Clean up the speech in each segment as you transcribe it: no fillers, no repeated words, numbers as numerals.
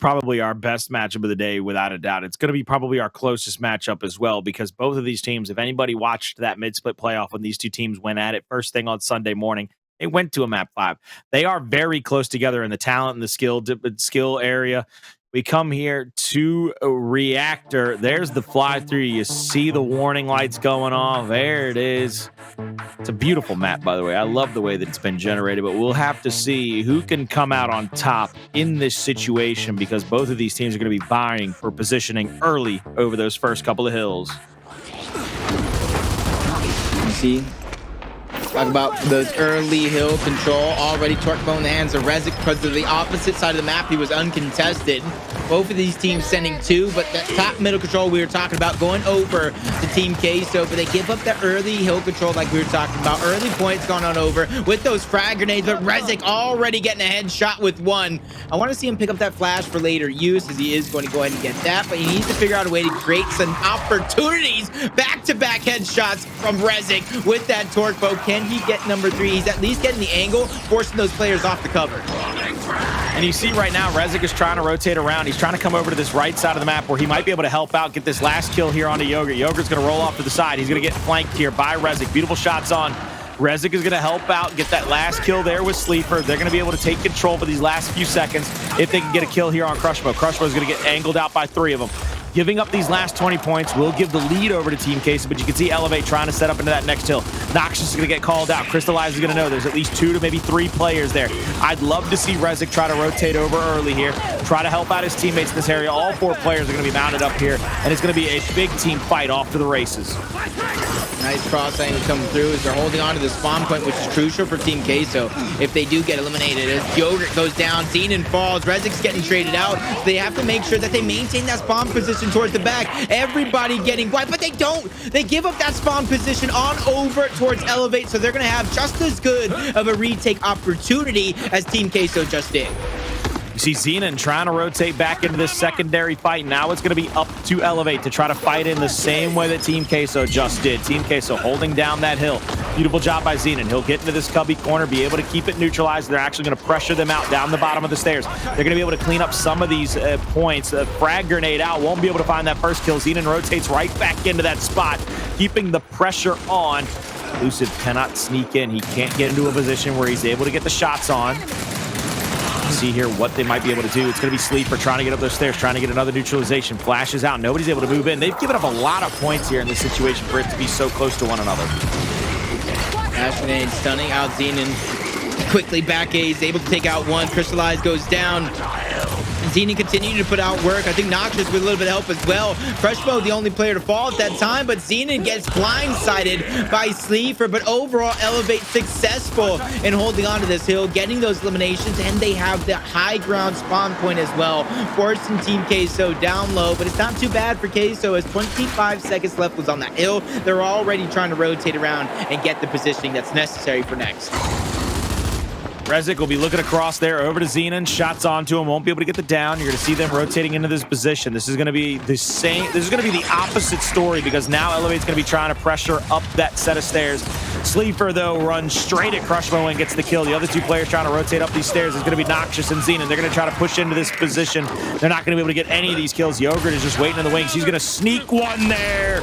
probably our best matchup of the day, without a doubt. It's going to be probably our closest matchup as well, because both of these teams, if anybody watched that mid-split playoff when these two teams went at it first thing on Sunday morning, they went to a map 5. They are very close together in the talent and the skill area. We come here to a Reactor. There's the fly through. You see the warning lights going off. There it is. It's a beautiful map, by the way. I love the way that it's been generated, but we'll have to see who can come out on top in this situation, because both of these teams are going to be vying for positioning early over those first couple of hills. See? Talk about those early hill control. Already Torquebo in the hands of Rezik because of the opposite side of the map. He was uncontested. Both of these teams sending 2, but that top middle control we were talking about going over to Team Queso, but they give up that early hill control like we were talking about. Early points gone on over with those frag grenades, but Rezik already getting a headshot with 1. I want to see him pick up that flash for later use, as he is going to go ahead and get that, but he needs to figure out a way to create some opportunities. Back-to-back headshots from Rezik with that Torquebo. Can he get number 3? He's at least getting the angle, forcing those players off the cover. And you see right now, Rezik is trying to rotate around. He's trying to come over to this right side of the map where he might be able to help out, get this last kill here onto Yogurt. Yogurt's going to roll off to the side. He's going to get flanked here by Rezik. Beautiful shots on. Rezik is going to help out, get that last kill there with Sleeafer. They're going to be able to take control for these last few seconds if they can get a kill here on Crushmo. Crushmo is going to get angled out by 3 of them. Giving up these last 20 points will give the lead over to Team Queso, but you can see Elevate trying to set up into that next hill. Noxious is going to get called out. Cristalize is going to know there's at least 2 to maybe 3 players there. I'd love to see Rezik try to rotate over early here, try to help out his teammates in this area. All 4 players are going to be mounted up here, and it's going to be a big team fight off to the races. Nice cross angle coming through as they're holding on to the spawn point, which is crucial for Team Queso if they do get eliminated. As Yogurt goes down, Zenun falls, Rezik's getting traded out. They have to make sure that they maintain that spawn position towards the back. Everybody getting wiped, but they don't. They give up that spawn position on over towards Elevate, so they're going to have just as good of a retake opportunity as Team Queso just did. You see Zenun trying to rotate back into this secondary fight. Now it's going to be up to Elevate to try to fight in the same way that Team Queso just did. Team Queso holding down that hill. Beautiful job by Zenun. He'll get into this cubby corner, be able to keep it neutralized. They're actually going to pressure them out down the bottom of the stairs. They're going to be able to clean up some of these points. Frag grenade out. Won't be able to find that first kill. Zenun rotates right back into that spot, keeping the pressure on. Lucid cannot sneak in. He can't get into a position where he's able to get the shots on. See here what they might be able to do. It's going to be Sleeafer trying to get up those stairs, trying to get another neutralization. Flashes out. Nobody's able to move in. They've given up a lot of points here in this situation for it to be so close to one another. Ash grenade stunning out Zenun. Quickly back A. He's able to take out 1. Crystallize goes down. Zenun continuing to put out work. I think Noxious with a little bit of help as well. Crushmo the only player to fall at that time, but Zenun gets blindsided by Sleeafer. But overall, Elevate successful in holding on to this hill, getting those eliminations, and they have the high ground spawn point as well, forcing Team Queso down low. But it's not too bad for Queso, as 25 seconds left was on that hill. They're already trying to rotate around and get the positioning that's necessary for next. Rezik will be looking across there over to Zenun. Shots onto him. Won't be able to get the down. You're going to see them rotating into this position. This is going to be the same. This is going to be the opposite story, because now Elevate's going to be trying to pressure up that set of stairs. Sleeafer, though, runs straight at Crushmo and gets the kill. The other 2 players trying to rotate up these stairs is going to be Noxious and Zenun. They're going to try to push into this position. They're not going to be able to get any of these kills. Yogurt is just waiting in the wings. He's going to sneak 1 there.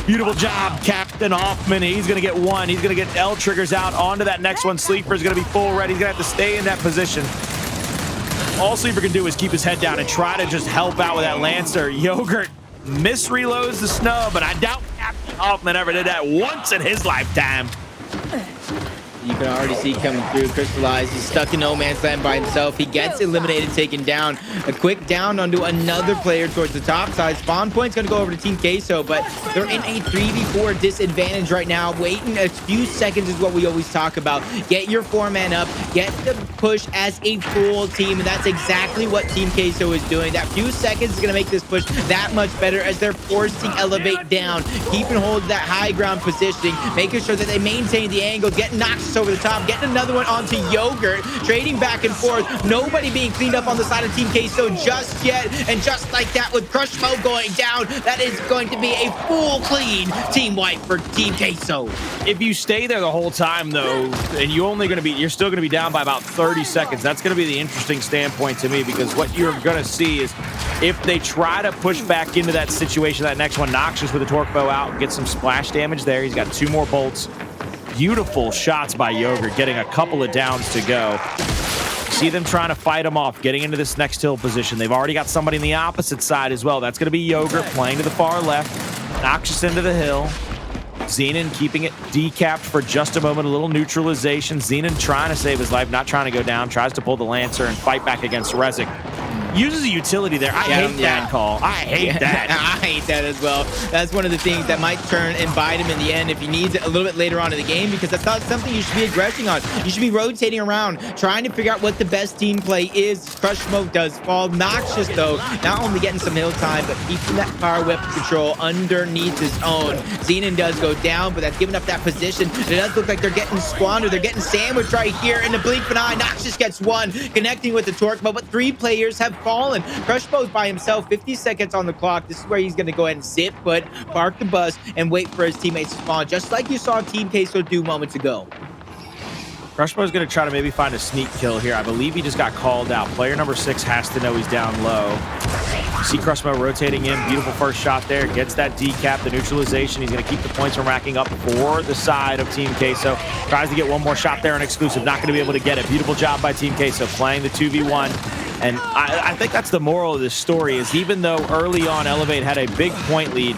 Beautiful job, Captain Hoffman. He's going to get 1. He's going to get L triggers out onto that next one. Sleeper is going to be full red. He's going to have to stay in that position. All Sleeper can do is keep his head down and try to just help out with that Lancer. Yogurt misreloads the snub, but I doubt Captain Hoffman ever did that once in his lifetime. You can already see coming through. Crystallize, he's stuck in no man's land by himself. He gets eliminated, taken down. A quick down onto another player towards the top side. Spawn point's going to go over to Team Queso, but they're in a 3v4 disadvantage right now. Waiting a few seconds is what we always talk about. Get your 4-man up, get the push as a full team, and that's exactly what Team Queso is doing. That few seconds is going to make this push that much better as they're forcing Elevate down, keeping hold of that high ground positioning, making sure that they maintain the angle, get Noxious Noxious over the top, getting another one onto Yogurt, trading back and forth. Nobody being cleaned up on the side of Team Queso just yet. And just like that, with Crushmo going down, that is going to be a full clean team wipe for Team Queso. If you stay there the whole time, though, and you're still going to be down by about 30 seconds, that's going to be the interesting standpoint to me, because what you're going to see is if they try to push back into that situation, that next one, Noxious with a torque bow out, get some splash damage there. He's got 2 more bolts. Beautiful shots by Yogurt, getting a couple of downs to go. See them trying to fight him off, getting into this next hill position. They've already got somebody on the opposite side as well. That's going to be Yogurt playing to the far left. Noxious into the hill. Zenun keeping it decapped for just a moment, a little neutralization. Zenun trying to save his life, not trying to go down, tries to pull the Lancer and fight back against Rezik. Uses a utility there. I hate that call. I hate that. I hate that as well. That's one of the things that might turn and bite him in the end if he needs it a little bit later on in the game, because that's not something you should be aggressing on. You should be rotating around, trying to figure out what the best team play is. Crushmo does fall. Noxious, though, not only getting some hill time, but keeping that power whip control underneath his own. Zenun does go down, but that's giving up that position. It does look like they're getting squandered. They're getting sandwiched right here in the blink of an eye. Noxious gets one, connecting with the torque, but 3 players have fallen. Crushmo's by himself, 50 seconds on the clock. This is where he's going to go ahead and sit put, park the bus, and wait for his teammates to spawn, just like you saw Team Queso do moments ago. Crushmo's going to try to maybe find a sneak kill here. I believe he just got called out. Player number 6 has to know he's down low. You see Crushmo rotating in. Beautiful first shot there. Gets that decap, the neutralization. He's going to keep the points from racking up for the side of Team Queso. Tries to get one more shot there on exclusive. Not going to be able to get it. Beautiful job by Team Queso playing the 2v1. And I think that's the moral of this story, is even though early on Elevate had a big point lead,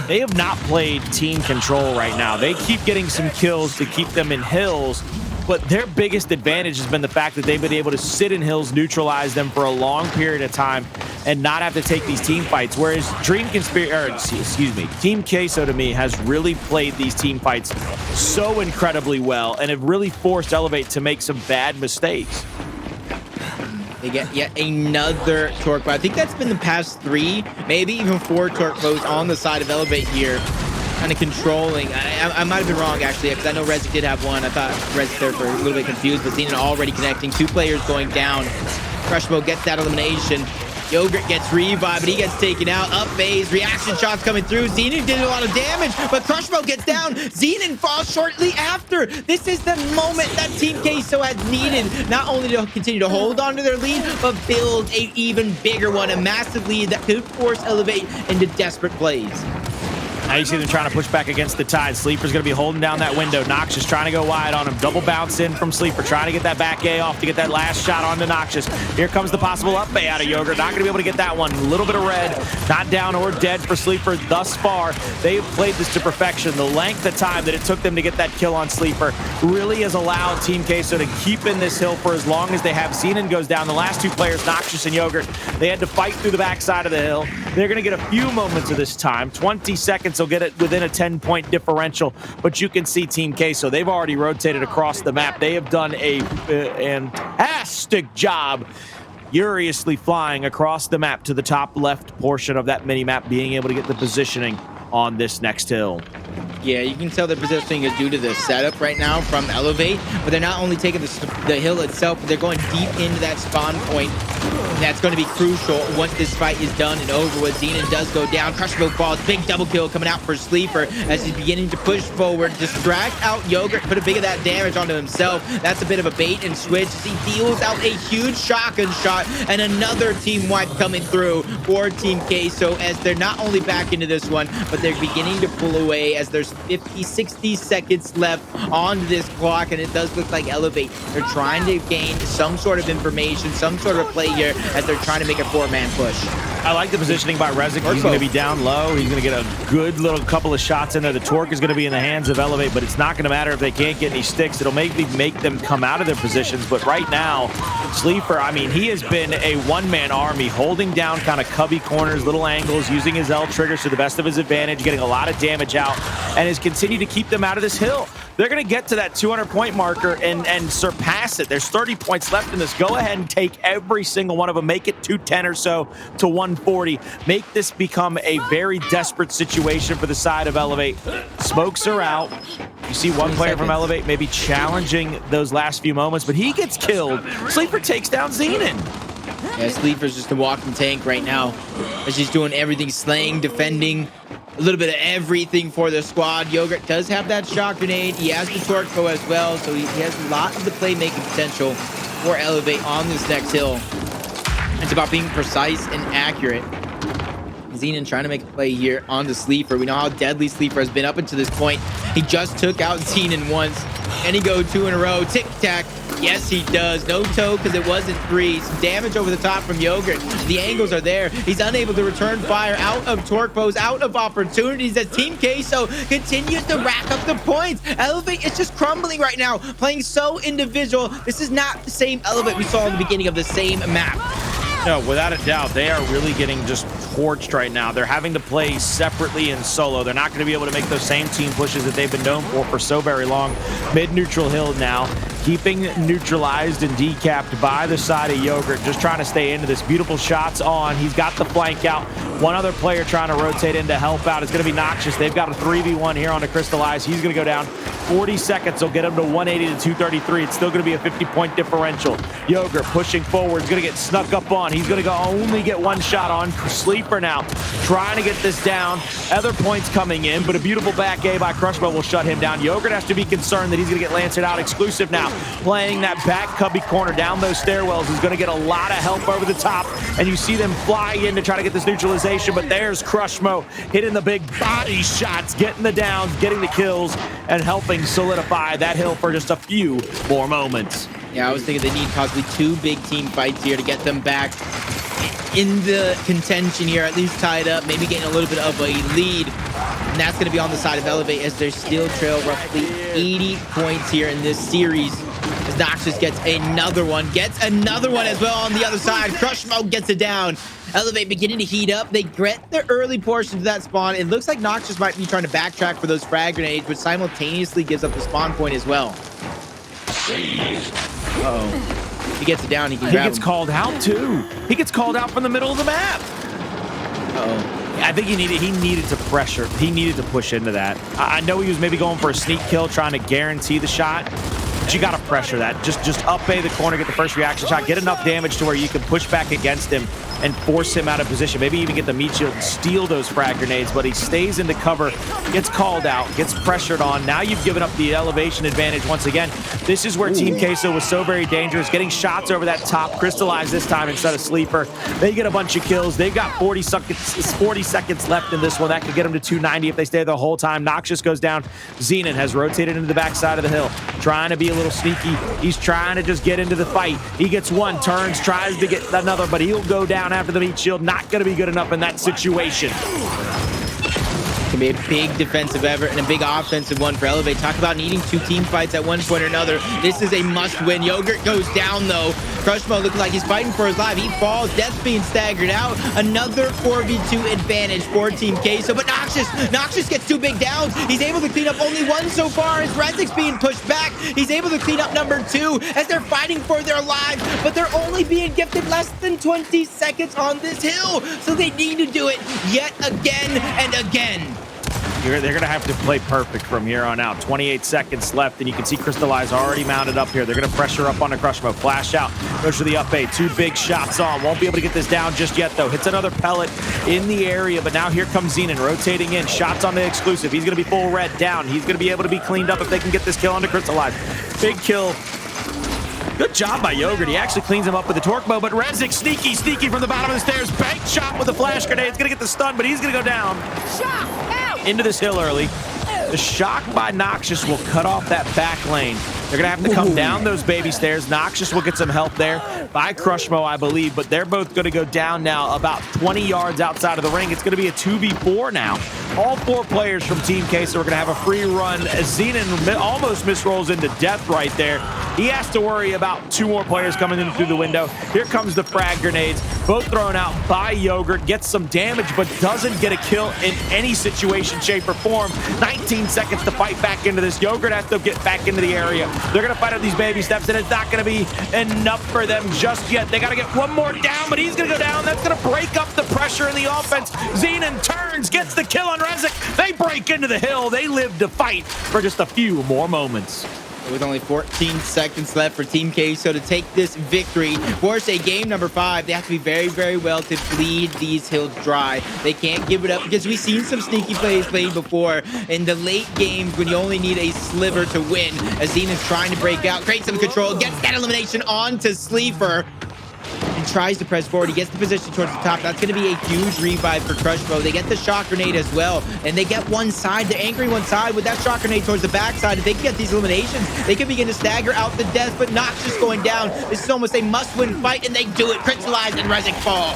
they have not played team control right now. They keep getting some kills to keep them in hills, but their biggest advantage has been the fact that they've been able to sit in hills, neutralize them for a long period of time, and not have to take these team fights. Whereas Team Queso to me has really played these team fights so incredibly well and have really forced Elevate to make some bad mistakes. They get yet another torque bow. I think that's been the past 3, maybe even 4 torque bows on the side of Elevate here, kind of controlling. I might have been wrong, actually, because I know Rezik did have one. I thought Rezik there for a little bit confused, but Zenun already connecting. 2 players going down. Crushmo gets that elimination. Yogurt gets revived, but he gets taken out. Up phase, reaction shots coming through. Zenun did a lot of damage, but Crushmo gets down. Zenun falls shortly after. This is the moment that Team Queso has needed, not only to continue to hold on to their lead, but build an even bigger one, a massive lead that could force Elevate into desperate plays. Now you see them trying to push back against the tide. Sleeper's going to be holding down that window. Noxious trying to go wide on him. Double bounce in from Sleeper, trying to get that back A off to get that last shot onto Noxious. Here comes the possible up A out of Yogurt. Not going to be able to get that one. A little bit of red. Not down or dead for Sleeper thus far. They've played this to perfection. The length of time that it took them to get that kill on Sleeper really has allowed Team Queso to keep in this hill for as long as they have. Zenun goes down. The last 2 players, Noxious and Yogurt, they had to fight through the backside of the hill. They're going to get a few moments of this time. 20 seconds will get it within a 10-point differential, but you can see Team Queso, they've already rotated across the map. They have done a fantastic job furiously flying across the map to the top left portion of that mini-map, being able to get the positioning on this next hill. Yeah, you can tell their positioning is due to the setup right now from Elevate, but they're not only taking the hill itself, but they're going deep into that spawn point. That's going to be crucial once this fight is done and over with. Zenun does go down. Crushmo falls. Big double kill coming out for Sleeper as he's beginning to push forward. Distract out Yogurt. Put a bit of that damage onto himself. That's a bit of a bait and switch as he deals out a huge shotgun shot, and another team wipe coming through for Team Queso as they're not only back into this one, but they're beginning to pull away as there's 50, 60 seconds left on this clock, and it does look like Elevate. They're trying to gain some sort of information, some sort of play here as they're trying to make a 4-man push. I like the positioning by Rezik. He's going to be down low. He's going to get a good little couple of shots in there. The torque is going to be in the hands of Elevate, but it's not going to matter if they can't get any sticks. It'll maybe make them come out of their positions, but right now, Sleeper, I mean, he has been a one-man army, holding down kind of cubby corners, little angles, using his L triggers to the best of his advantage, getting a lot of damage out, and has continued to keep them out of this hill. they're going to get to that 200-point marker and surpass it. There's 30 points left in this. Go ahead and take every single one of them. Make it 210 or so to 140. Make this become a very desperate situation for the side of Elevate. Smokes are out. You see one player from Elevate maybe challenging those last few moments, but he gets killed. Sleeafer takes down Zenun. Yeah, Sleeafer's just a walking tank right now. As he's doing everything, slaying, defending, a little bit of everything for the squad. Yogurt does have that shock grenade. He has the Torque as well, so he has a lot of the playmaking potential for Elevate on this next hill. It's about being precise and accurate. Zenun trying to make a play here on the Sleeafer. We know how deadly Sleeafer has been up until this point. He just took out Zenun once. And he go 2 in a row. Tic-tac. Yes, he does. No toe because it wasn't 3. Some damage over the top from Yogurt. The angles are there. He's unable to return fire out of torque bows, out of opportunities as Team Queso continues to rack up the points. Elevate is just crumbling right now, playing so individual. This is not the same Elevate we saw in the beginning of the same map. No, without a doubt, they are really getting just torched right now. They're having to play separately in solo. They're not going to be able to make those same team pushes that they've been known for so very long. Mid-neutral hill now, keeping neutralized and decapped by the side of Yogurt, just trying to stay into this. Beautiful shots on. He's got the flank out. One other player trying to rotate in to help out. It's going to be Noxious. They've got a 3v1 here on the Cristalize. He's going to go down. 40 seconds will get him to 180 to 233. It's still going to be a 50-point differential. Yogurt pushing forward. He's going to get snuck up on. He's going to only get one shot on. Sleeafer now trying to get this down. Other points coming in, but a beautiful back A by Crushmo will shut him down. Yogurt has to be concerned that he's going to get lanced out. Exclusive now playing that back cubby corner down those stairwells is going to get a lot of help over the top, and you see them fly in to try to get this neutralization, but there's Crushmo hitting the big body shots, getting the downs, getting the kills, and helping solidify that hill for just a few more moments. Yeah, I was thinking they need possibly 2 big team fights here to get them back in the contention here, at least tied up, maybe getting a little bit of a lead. And that's going to be on the side of Elevate as they still trail roughly 80 points here in this series. As Noxious gets another one as well on the other side. Crushmo gets it down. Elevate beginning to heat up. They get the early portion of that spawn. It looks like Noxious might be trying to backtrack for those frag grenades, which simultaneously gives up the spawn point as well. Uh-oh. He gets it down. He gets called out too. He gets called out from the middle of the map. Uh-oh. I think he needed to pressure. He needed to push into that. I know he was maybe going for a sneak kill, trying to guarantee the shot. But you got to pressure that. Just up A the corner, get the first reaction shot, get enough damage to where you can push back against him and force him out of position. Maybe even get the meat shield and steal those frag grenades, but he stays into cover, gets called out, gets pressured on. Now you've given up the elevation advantage once again. This is where Team Queso was so very dangerous, getting shots over that top. Cristalize this time instead of Sleeafer. They get a bunch of kills. They've got 40 seconds left in this one. That could get them to 290 if they stay the whole time. Noxious goes down. Zenun has rotated into the backside of the hill, trying to be a little sneaky. He's trying to just get into the fight. He gets one, turns, tries to get another, but he'll go down after the meat shield. Not going to be good enough in that situation. Can be a big defensive effort and a big offensive one for Elevate. Talk about needing 2 team fights at one point or another. This is a must-win. Yogurt goes down, though. Crushmo looking like he's fighting for his life. He falls. Death's being staggered out. Another 4v2 advantage for Team Queso. But Noxious gets 2 big downs. He's able to clean up only 1 so far as Rezik's being pushed back. He's able to clean up number 2 as they're fighting for their lives. But they're only being gifted less than 20 seconds on this hill. So they need to do it yet again and again. They're going to have to play perfect from here on out. 28 seconds left, and you can see Cristalize already mounted up here. They're going to pressure up on the Crushmo. Flash out. Goes for the up A. 2 big shots on. Won't be able to get this down just yet, though. Hits another pellet in the area, but now here comes Zenun rotating in. Shots on the exclusive. He's going to be full red down. He's going to be able to be cleaned up if they can get this kill on the Cristalize. Big kill. Good job by Yogurt. He actually cleans him up with the torque bow, but Rezik sneaky from the bottom of the stairs. Bank shot with the flash grenade. It's going to get the stun, but he's going to go down. Into this hill early. The shock by Noxious will cut off that back lane. They're going to have to come down those baby stairs. Noxious will get some help there by Crushmo, I believe, but they're both going to go down now about 20 yards outside of the ring. It's going to be a 2v4 now. All 4 players from Team Queso are going to have a free run. Zenun almost misrolls into death right there. He has to worry about 2 more players coming in through the window. Here comes the frag grenades, both thrown out by Yogurt. Gets some damage, but doesn't get a kill in any situation, shape, or form. 19 seconds to fight back into this. Yogurt has to get back into the area. They're going to fight up these baby steps, and it's not going to be enough for them just yet. They got to get one more down, but he's going to go down. That's going to break up the pressure in the offense. Zenun turns, gets the kill on Rezik. They break into the hill. They live to fight for just a few more moments. With only 14 seconds left for Team Queso to take this victory, force a game number 5. They have to be very, very well to bleed these hills dry. They can't give it up because we've seen some sneaky plays played before in the late games when you only need a sliver to win. As Zenun's trying to break out, create some control, gets that elimination onto Sleeafer. And tries to press forward. He gets the position towards the top. That's going to be a huge revive for Crushmo. They get the shock grenade as well, and they get one side. They're anchoring one side with that shock grenade towards the backside. If they can get these eliminations, they can begin to stagger out the death, but Noxious going down. This is almost a must-win fight, and they do it. Cristalize and Rezik fall.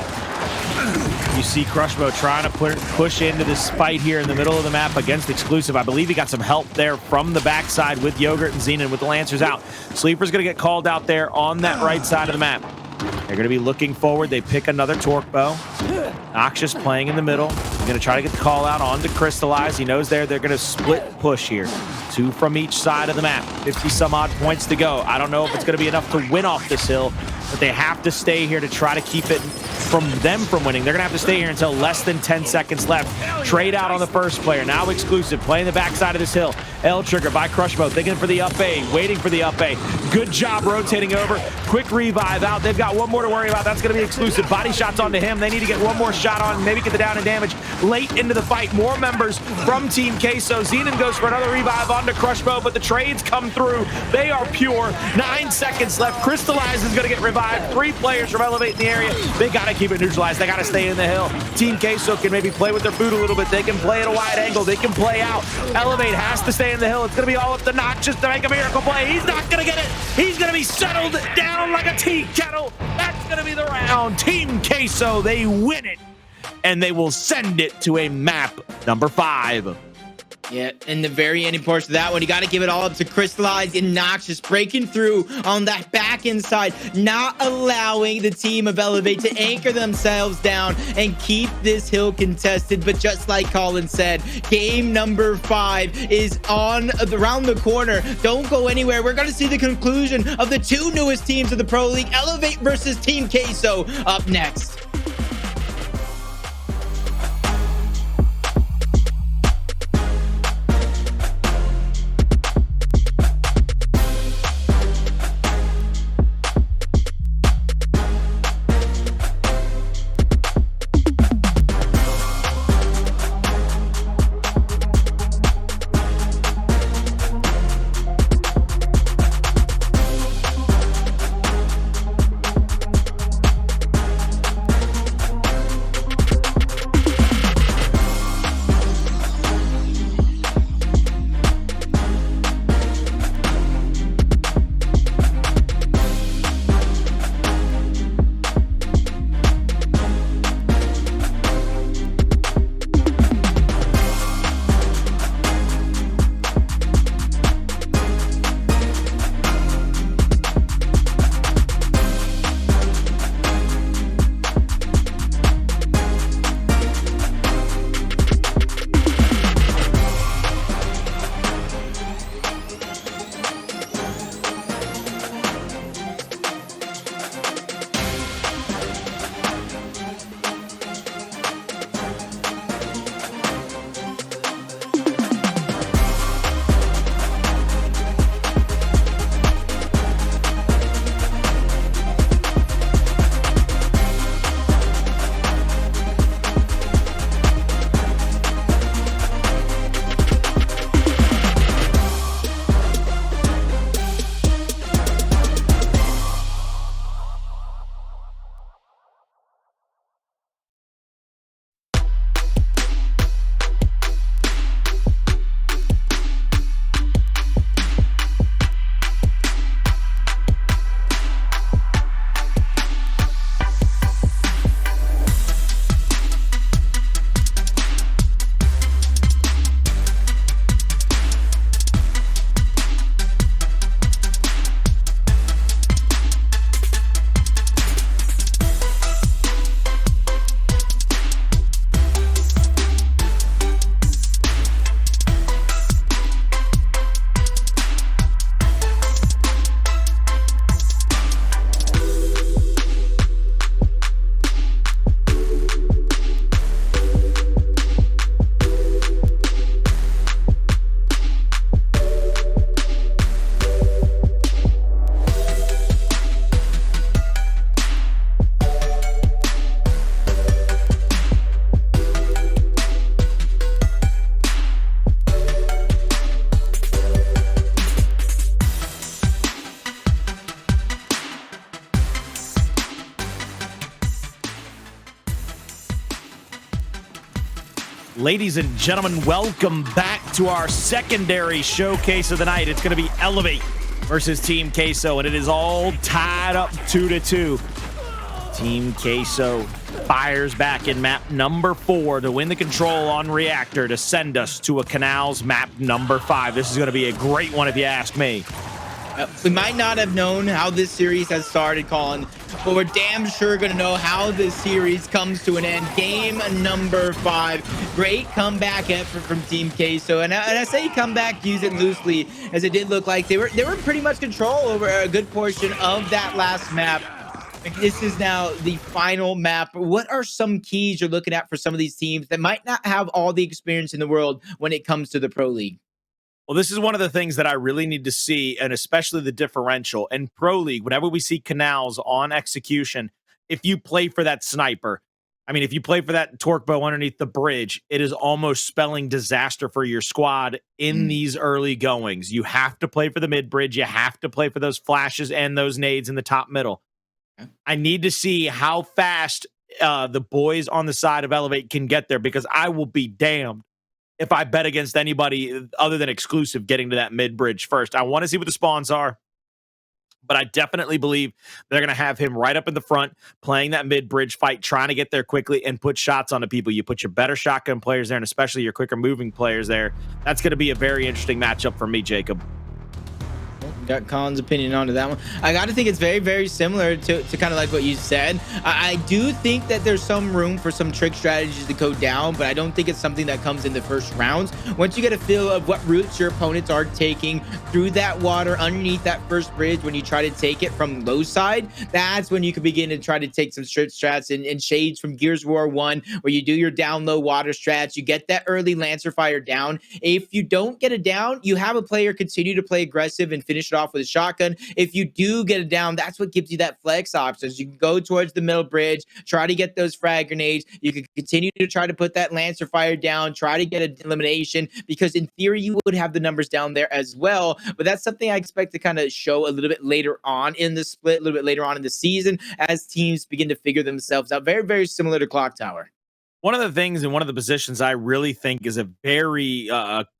You see Crushmo trying to push into this fight here in the middle of the map against Exclusive. I believe he got some help there from the backside with Yogurt and Zenun with the Lancers out. Sleeper's going to get called out there on that right side of the map. They're going to be looking forward. They pick another torque bow. Noxious playing in the middle. He's going to try to get the call out onto Cristalize. He knows they're going to split push here. 2 from each side of the map. 50 some odd points to go. I don't know if it's going to be enough to win off this hill, but they have to stay here to try to keep it from winning. They're going to have to stay here until less than 10 seconds left. Trade out on the first player. Now Exclusive playing the backside of this hill. L trigger by Crushmo, thinking for the up A, waiting for the up A. Good job rotating over. Quick revive out. They've got one more to worry about. That's going to be Exclusive. Body shots onto him. They need to get one more shot on, maybe get the down and damage late into the fight. More members from Team Queso. Zenun goes for another revive onto Crushmo, but the trades come through. They are pure. 9 seconds left. Cristalize is going to get revived. 3 players from Elevate in the area. They got to keep it neutralized. They got to stay in the hill. Team Queso can maybe play with their food a little bit. They can play at a wide angle. They can play out. Elevate has to stay in the hill. It's going to be all up to Noxious to make a miracle play. He's not going to get it. He's going to be settled down like a tea kettle. That's going to be the round. Team Queso, they win it, and they will send it to a map number 5. Yeah, in the very ending portion of that one, you got to give it all up to Cristalize and Noxious breaking through on that back end side, not allowing the team of Elevate to anchor themselves down and keep this hill contested. But just like Colin said, game number 5 is around the corner. Don't go anywhere. We're going to see the conclusion of the 2 newest teams of the Pro League, Elevate versus Team Queso, up next. Ladies and gentlemen, welcome back to our secondary showcase of the night. It's going to be Elevate versus Team Queso, and it is all tied up 2-2. Team Queso fires back in map number 4 to win the control on Reactor to send us to a Canals map number 5. This is going to be a great one if you ask me. We might not have known how this series has started, Colin, but we're damn sure going to know how this series comes to an end. Game number 5. Great comeback effort from Team Queso. And I say comeback, use it loosely, as it did look like they were pretty much control over a good portion of that last map. This is now the final map. What are some keys you're looking at for some of these teams that might not have all the experience in the world when it comes to the Pro League? Well, this is one of the things that I really need to see, and especially the differential. In Pro League, whenever we see Canals on execution, if you play for that sniper, I mean, if you play for that torque bow underneath the bridge, it is almost spelling disaster for your squad in these early goings. You have to play for the mid bridge. You have to play for those flashes and those nades in the top middle. I need to see how fast the boys on the side of Elevate can get there, because I will be damned if I bet against anybody other than exclusive getting to that mid bridge first. I want to see what the spawns are, but I definitely believe they're going to have him right up in the front, playing that mid bridge fight, trying to get there quickly and put shots onto people. You put your better shotgun players there, and especially your quicker moving players there. That's going to be a very interesting matchup for me, Jacob. Got Colin's opinion onto that one. I got to think it's very, very similar to kind of like what you said. I do think that there's some room for some trick strategies to go down, but I don't think it's something that comes in the first rounds. Once you get a feel of what routes your opponents are taking through that water underneath that first bridge, when you try to take it from low side, that's when you can begin to try to take some strats and shades from Gears of War 1, where you do your down low water strats. You get that early Lancer fire down. If you don't get it down, you have a player continue to play aggressive and finish it off with a shotgun. If you do get it down, that's what gives you that flex options. You can go towards the middle bridge, try to get those frag grenades. You can continue to try to put that Lancer fire down, try to get an elimination, because in theory you would have the numbers down there as well. But that's something I expect to kind of show a little bit later on in the split, a little bit later on in the season, as teams begin to figure themselves out. Very, very similar to Clock Tower. One of the things and one of the positions I really think is a very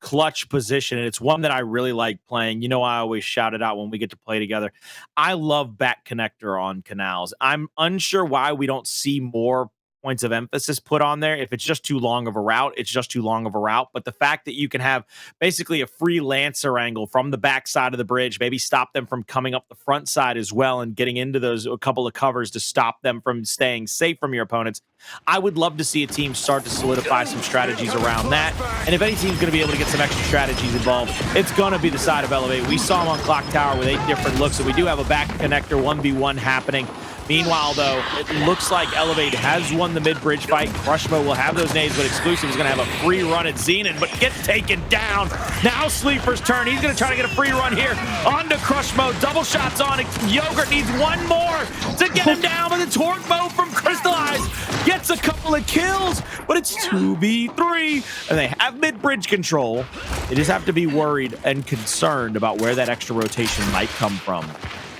clutch position, and it's one that I really like playing. You know, I always shout it out when we get to play together. I love back connector on Canals. I'm unsure why we don't see more points of emphasis put on there. If it's just too long of a route, it's just too long of a route. But the fact that you can have basically a free Lancer angle from the back side of the bridge, maybe stop them from coming up the front side as well and getting into those a couple of covers to stop them from staying safe from your opponents. I would love to see a team start to solidify some strategies around that. And if any team's going to be able to get some extra strategies involved, it's going to be the side of Elevate. We saw him on Clock Tower with 8 different looks, and we do have a back connector 1v1 happening. Meanwhile, though, it looks like Elevate has won the mid-bridge fight. Crushmo will have those nades, but Exclusive is going to have a free run at Zenun, but gets taken down. Now Sleeafer's turn. He's going to try to get a free run here. On to Crushmo. Double shots on it. Yogurt needs one more to get him down, but the torque bow from Cristalize gets a couple of kills, but it's 2v3, and they have mid-bridge control. They just have to be worried and concerned about where that extra rotation might come from.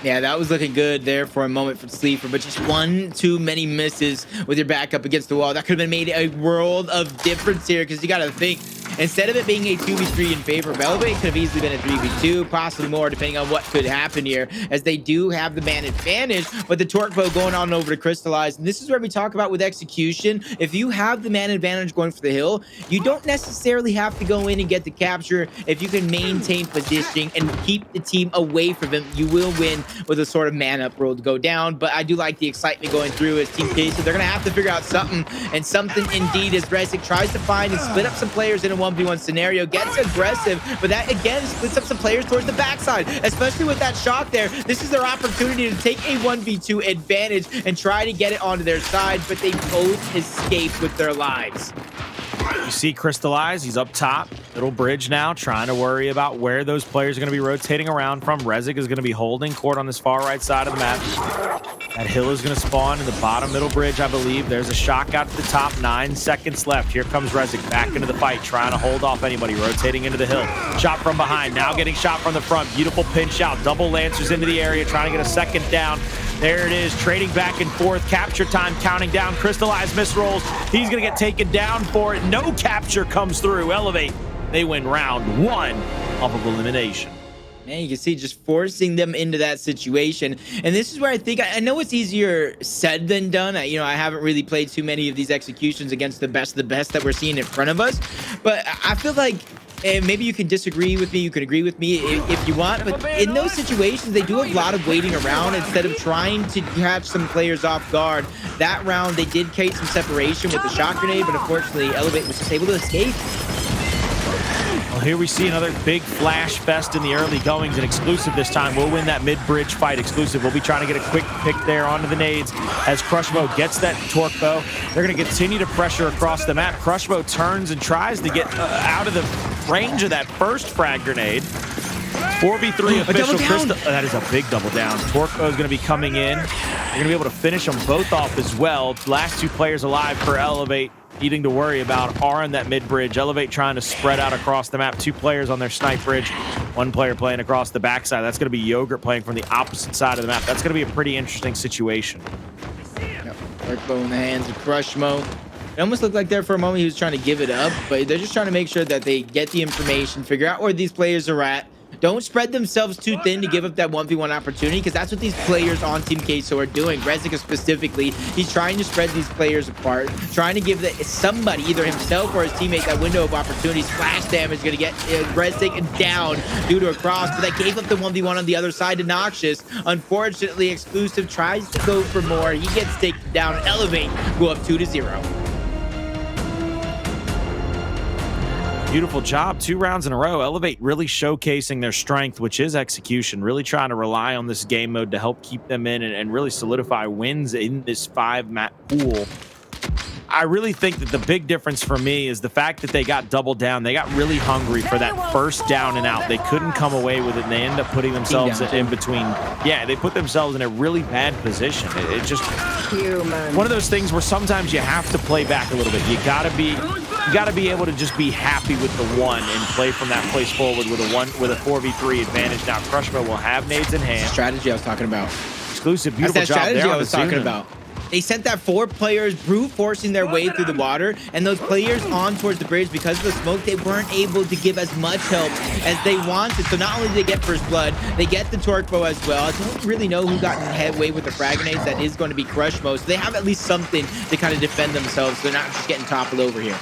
Yeah, that was looking good there for a moment for Sleeafer, but just one too many misses with your back up against the wall. That could have been made a world of difference here, because you got to think, instead of it being a 2v3 in favor of Elevate, it could have easily been a 3v2, possibly more, depending on what could happen here, as they do have the man advantage, but the torque bow going on over to Crystallize. And this is where we talk about with execution. If you have the man advantage going for the hill, you don't necessarily have to go in and get the capture. If you can maintain positioning and keep the team away from him, you will win with a sort of man-up roll to go down. But I do like the excitement going through as Team Queso. They're going to have to figure out something, and something indeed, as Rezik tries to find and split up some players in a 1v1 scenario, gets aggressive, but that again splits up some players towards the backside, especially with that shock there. This is their opportunity to take a 1v2 advantage and try to get it onto their side, but they both escape with their lives. You see Crystallize, he's up top, middle bridge now, trying to worry about where those players are going to be rotating around from. Rezik is going to be holding court on this far right side of the map. That hill is going to spawn in the bottom middle bridge, I believe. There's a shock out to the top, 9 seconds left. Here comes Rezik back into the fight, trying to hold off anybody, rotating into the hill. Shot from behind, now getting shot from the front. Beautiful pinch out, double Lancers into the area, trying to get a second down. There it is, trading back and forth. Capture time counting down. Cristalize misrolls. He's going to get taken down for it. No capture comes through. Elevate. They win round 1 off of elimination. Man, you can see just forcing them into that situation. And this is where I think, I know it's easier said than done. I haven't really played too many of these executions against the best of the best that we're seeing in front of us. But I feel like, and maybe you can disagree with me, you can agree with me if you want, but in those situations, they do a lot of waiting around instead of trying to catch some players off guard. That round, they did create some separation with the shot grenade, but unfortunately, Elevate was just able to escape. Well, here we see another big flash fest in the early goings, and Exclusive this time will win that mid-bridge fight. Exclusive will be trying to get a quick pick there onto the nades as Crushmo gets that torque bow. They're going to continue to pressure across the map. Crushmo turns and tries to get out of the range of that first frag grenade. 4v3 official Crystal. That is a big double down. Torquebo is going to be coming in. They're going to be able to finish them both off as well. Last 2 players alive for Elevate. Needing to worry about are in that mid bridge. Elevate trying to spread out across the map. 2 players on their snipe bridge. 1 player playing across the backside. That's going to be Yogurt playing from the opposite side of the map. That's going to be a pretty interesting situation. Yep. Torquebo in the hands of Crushmo. It almost looked like there for a moment he was trying to give it up, but they're just trying to make sure that they get the information, figure out where these players are at. Don't spread themselves too thin to give up that 1v1 opportunity, because that's what these players on Team Queso are doing. Rezik specifically, he's trying to spread these players apart, trying to give somebody, either himself or his teammate, that window of opportunity. Splash damage going to get Rezik down due to a cross, but that gave up the 1v1 on the other side to Noxious. Unfortunately, Exclusive tries to go for more. He gets taken down. Elevate go up 2-0. Beautiful job. 2 rounds in a row. Elevate really showcasing their strength, which is execution. Really trying to rely on this game mode to help keep them in and really solidify wins in this 5-map pool. I really think that the big difference for me is the fact that they got doubled down. They got really hungry for that first down and out. They couldn't come away with it, and they end up putting themselves in between. Yeah, they put themselves in a really bad position. It just one of those things where sometimes you have to play back a little bit. You gotta be able to just be happy with the 1 and play from that place forward with a 4v3 advantage. Now Crushmo will have nades in hand. Strategy I was talking about. Exclusive, beautiful job there. I was talking about. They sent that 4 players brute forcing their way through the water, and those players on towards the bridge, because of the smoke, they weren't able to give as much help as they wanted. So not only did they get first blood, they get the Torquebo as well. I don't really know who got in headway with the frag grenades. That is going to be Crushmo. So they have at least something to kind of defend themselves. So they're not just getting toppled over here.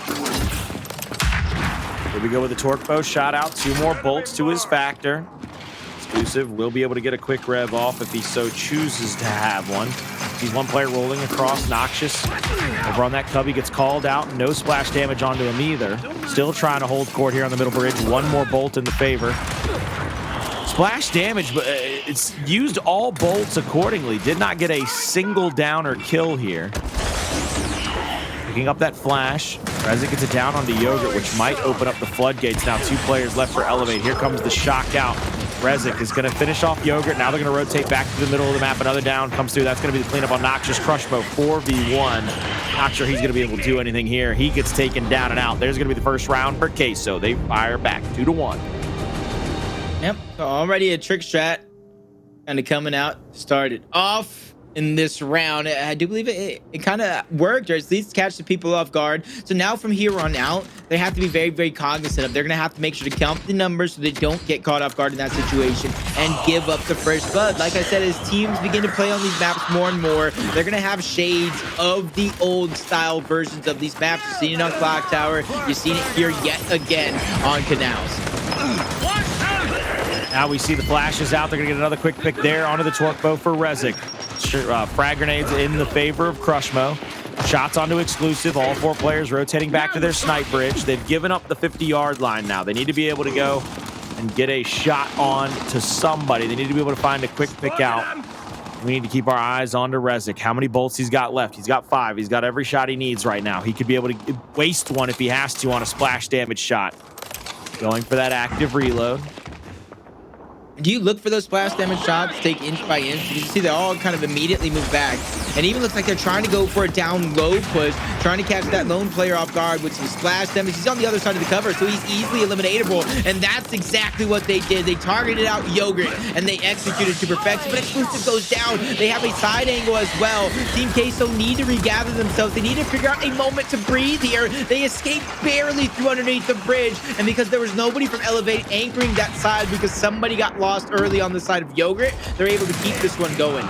Here we go with the Torquebo shot out. 2 more bolts to his factor. Exclusive will be able to get a quick rev off if he so chooses to have one. He's 1 player rolling across. Noxious over on that cubby gets called out. No splash damage onto him either. Still trying to hold court here on the middle bridge. 1 more bolt in the favor. Splash damage, but it's used all bolts accordingly. Did not get a single down or kill here. Picking up that flash. Rezik gets it down onto Yogurt, which might open up the floodgates. Now 2 players left for Elevate. Here comes the shock out. Rezik is going to finish off Yogurt. Now they're going to rotate back to the middle of the map. Another down comes through. That's going to be the cleanup on Noxious. Crushmo 4v1. Not sure he's going to be able to do anything here. He gets taken down and out. There's going to be the first round for Queso. They fire back 2-1. Yep. So already a trick strat kind of coming out. Started off in this round. I do believe it kind of worked, or at least catch the people off guard. So now from here on out, they have to be very, very cognizant of. They're going to have to make sure to count the numbers so they don't get caught off guard in that situation and give up the first blood. Like I said, as teams begin to play on these maps more and more, they're going to have shades of the old style versions of these maps. You've seen it on Clock Tower. You've seen it here yet again on Canals. Now we see the flashes out. They're going to get another quick pick there onto the Torquebo for Rezik. Frag grenades in the favor of Crushmo. Shots onto Exclusive. All 4 players rotating back to their snipe bridge. They've given up the 50-yard line now. They need to be able to go and get a shot on to somebody. They need to be able to find a quick pick out. We need to keep our eyes on to Rezik. How many bolts he's got left? He's got 5. He's got every shot he needs right now. He could be able to waste one if he has to on a splash damage shot. Going for that active reload. Do you look for those splash damage shots, take inch by inch? You see they all kind of immediately move back. And even looks like they're trying to go for a down low push, trying to catch that lone player off guard with some splash damage. He's on the other side of the cover, so he's easily eliminatable. And that's exactly what they did. They targeted out Yogurt, and they executed to perfection. But Exclusive goes down. They have a side angle as well. Team Queso need to regather themselves. They need to figure out a moment to breathe here. They escaped barely through underneath the bridge. And because there was nobody from Elevate anchoring that side because somebody got lost early on the side of Yogurt, they're able to keep this one going.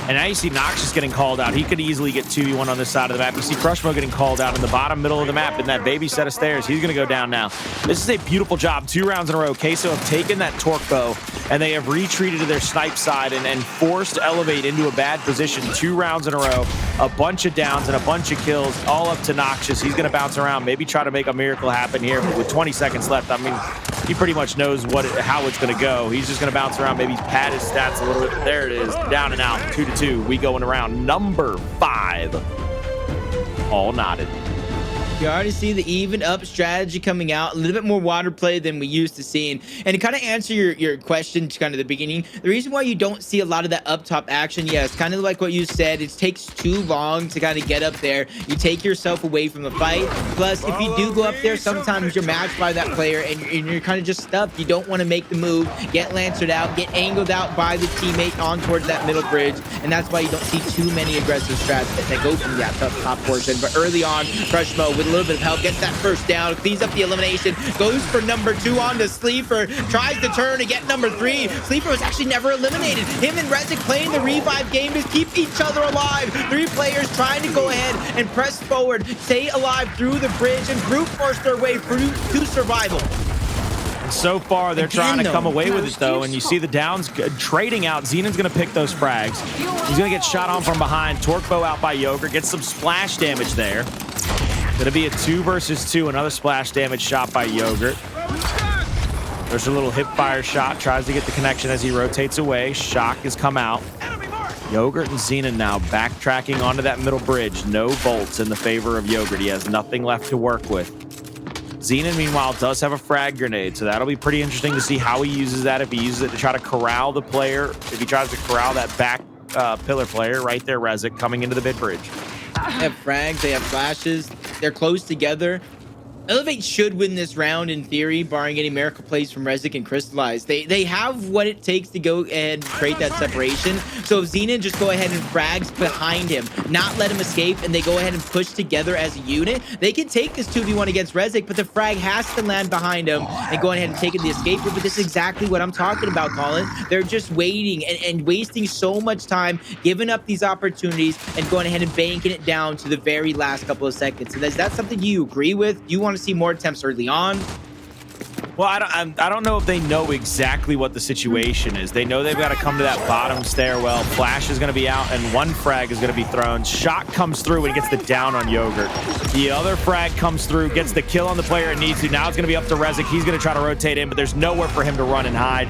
And now you see Noxious getting called out. He could easily get 2v1 on this side of the map. You see Crushmo getting called out in the bottom middle of the map in that baby set of stairs. He's going to go down now. This is a beautiful job. 2 rounds in a row. Queso have taken that torque bow, and they have retreated to their snipe side and forced Elevate into a bad position. 2 rounds in a row. A bunch of downs and a bunch of kills, all up to Noxious. He's going to bounce around, maybe try to make a miracle happen here. But with 20 seconds left, I mean, he pretty much knows how it's going to go. He's just going to bounce around, maybe pad his stats a little bit. There it is, down and out, 2-2. We going around number 5. All knotted. You already see the even up strategy coming out, a little bit more water play than we used to seeing. And to kind of answer your question to kind of the beginning, the reason why you don't see a lot of that up top action, yes, kind of like what you said, it takes too long to kind of get up there. You take yourself away from the fight. Plus, if you do go up there, sometimes you're matched by that player and you're kind of just stuck. You don't want to make the move, get lancered out, get angled out by the teammate on towards that middle bridge. And that's why you don't see too many aggressive strats that go from that top portion. But early on, Crushmo with a little bit of help gets that first down, cleans up the elimination, goes for number 2 on to Sleeafer, tries to turn to get number 3. Sleeafer was actually never eliminated. Him and Rezik playing the revive game to keep each other alive. 3 players trying to go ahead and press forward, stay alive through the bridge, and brute force their way through to survival. So far, they're trying to come away with it, though, and you see the downs trading out. Zenun's going to pick those frags. He's going to get shot on from behind. Torque bow out by Yogurt. Gets some splash damage there. Going to be a 2 versus 2. Another splash damage shot by Yogurt. There's a little hip fire shot. Tries to get the connection as he rotates away. Shock has come out. Yogurt and Zenun now backtracking onto that middle bridge. No bolts in the favor of Yogurt. He has nothing left to work with. Zenun, meanwhile, does have a frag grenade, so that'll be pretty interesting to see how he uses that. If he uses it to try to corral the player, if he tries to corral that back pillar player right there, Rezik, coming into the mid bridge. They have frags, they have flashes, they're close together. Elevate should win this round in theory, barring any miracle plays from Rezik and Cristalize. They have what it takes to go ahead and create that separation. So if Zenun just go ahead and frags behind him, not let him escape, and they go ahead and push together as a unit, they can take this 2v1 against Rezik, but the frag has to land behind him and going ahead and taking the escape route. But this is exactly what I'm talking about, Colin. They're just waiting and wasting so much time, giving up these opportunities and going ahead and banking it down to the very last couple of seconds. And is that something you agree with? Do you want to see more attempts early on? Well, I don't know if they know exactly what the situation is. They know they've got to come to that bottom stairwell. Flash is going to be out, and 1 frag is going to be thrown. Shock comes through and gets the down on Yogurt. The other frag comes through, gets the kill on the player it needs to. Now it's going to be up to Rezik. He's going to try to rotate in, but there's nowhere for him to run and hide.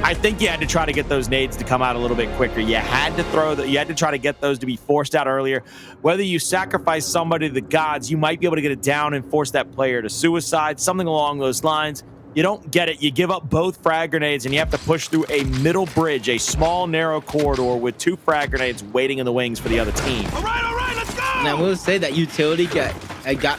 I think you had to try to get those nades to come out a little bit quicker. You had to try to get those to be forced out earlier. Whether you sacrifice somebody to the gods, you might be able to get it down and force that player to suicide, something along those lines. You don't get it. You give up both frag grenades, and you have to push through a middle bridge, a small, narrow corridor with 2 frag grenades waiting in the wings for the other team. All right, let's go! And I will say that utility got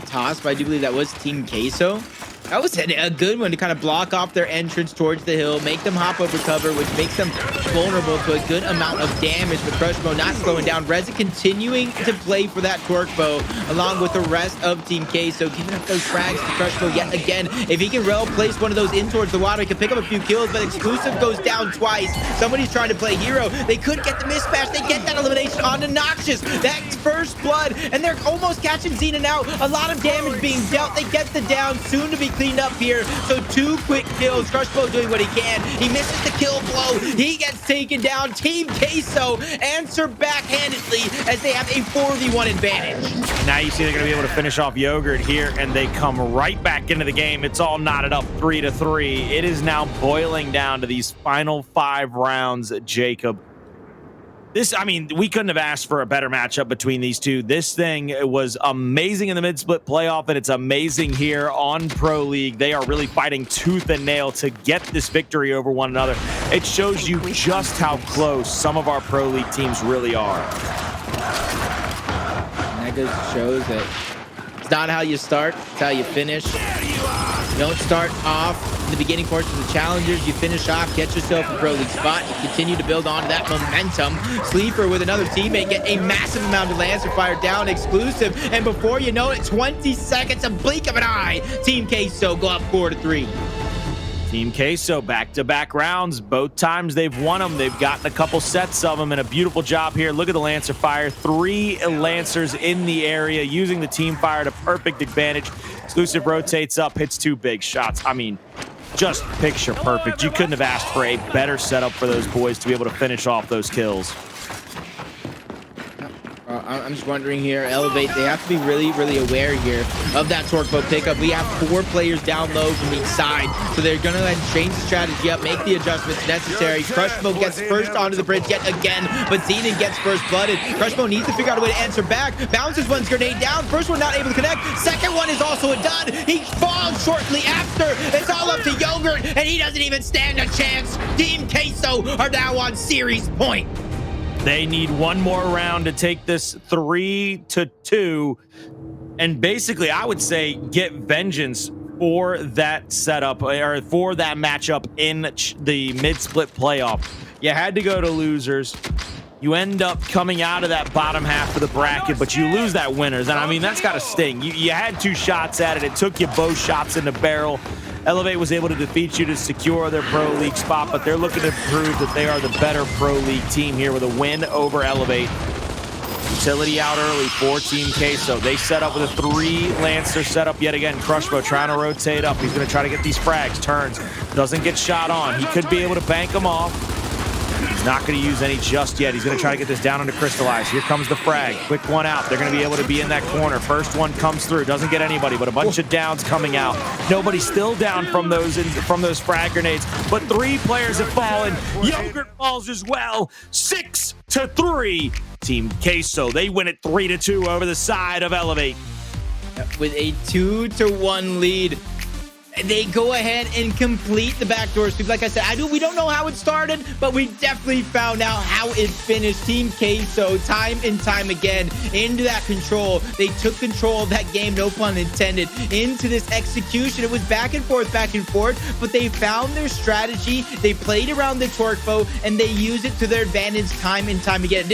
tossed, but I do believe that was Team Queso. That was a good one to kind of block off their entrance towards the hill, make them hop over cover, which makes them vulnerable to a good amount of damage. But Crushmo not slowing down. Rezik continuing to play for that torque bow along with the rest of Team Queso, giving up those frags to Crushmo yet again. If he can well place one of those in towards the water, he can pick up a few kills, but Exclusive goes down twice. Somebody's trying to play hero. They could get the mismatch. They get that elimination onto Noxious. That's first blood, and they're almost catching Zenun out. A lot of damage being dealt. They get the down, soon to be cleaned up here. So 2 quick kills. Crushmo doing what he can. He misses the kill blow. He gets taken down. Team Queso answer backhandedly as they have a 4v1 advantage. Now you see they're going to be able to finish off Yogurt here, and they come right back into the game. It's all knotted up 3-3. It is now boiling down to these final 5 rounds, Jacob. I mean, we couldn't have asked for a better matchup between these two. This thing was amazing in the mid-split playoff, and it's amazing here on Pro League. They are really fighting tooth and nail to get this victory over one another. It shows you just how close some of our Pro League teams really are. And that just shows that it's not how you start, it's how you finish. You don't start off in the beginning portion of the challengers. You finish off, get yourself a Pro League spot. You continue to build on to that momentum. Sleeafer with another teammate get a massive amount of Lancer fire down exclusive. And before you know it, 20 seconds, a blink of an eye. Team Queso go up 4-3. Team Queso, back-to-back rounds. Both times they've won them. They've gotten a couple sets of them, and a beautiful job here. Look at the Lancer fire. 3 Lancers in the area, using the team fire to perfect advantage. Exclusive rotates up, hits 2 big shots. I mean, just picture perfect. You couldn't have asked for a better setup for those boys to be able to finish off those kills. I'm just wondering here, Elevate, they have to be really, really aware here of that torque boat pickup. We have 4 players down low from each side, so they're going to change the strategy up, make the adjustments necessary. Crushmo gets first onto the bridge yet again, but Zenun gets first blooded. Crushmo needs to figure out a way to answer back. Bounces one's grenade down. First one not able to connect. Second one is also a dud. He falls shortly after. It's all up to Yogurt, and he doesn't even stand a chance. Team Queso are now on series point. They need one more round to take this 3-2, and basically, I would say, get vengeance for that setup or for that matchup in the mid-split playoff. You had to go to losers. You end up coming out of that bottom half of the bracket, but you lose that winners, and I mean, that's got to sting. You had 2 shots at it. It took you both shots in the barrel. Elevate was able to defeat you to secure their Pro League spot, but they're looking to prove that they are the better Pro League team here with a win over Elevate. Utility out early for Team Queso. They set up with a 3 Lancer setup yet again. Crushmo trying to rotate up. He's going to try to get these frags. Turns. Doesn't get shot on. He could be able to bank them off. He's not going to use any just yet. He's going to try to get this down into Cristalize. Here comes the frag. Quick one out. They're going to be able to be in that corner. First one comes through. Doesn't get anybody, but a bunch of downs coming out. Nobody still down from those frag grenades, but 3 players have fallen. Yogurt falls as well. 6-3. Team Queso, they win it 3-2 over the side of Elevate. With a 2-1 lead. They go ahead and complete the backdoor sweep. Like I said, we don't know how it started, but we definitely found out how it finished. Team Queso, time and time again, into that control. They took control of that game, no pun intended, into this execution. It was back and forth, but they found their strategy. They played around the torque bow, and they used it to their advantage time and time again.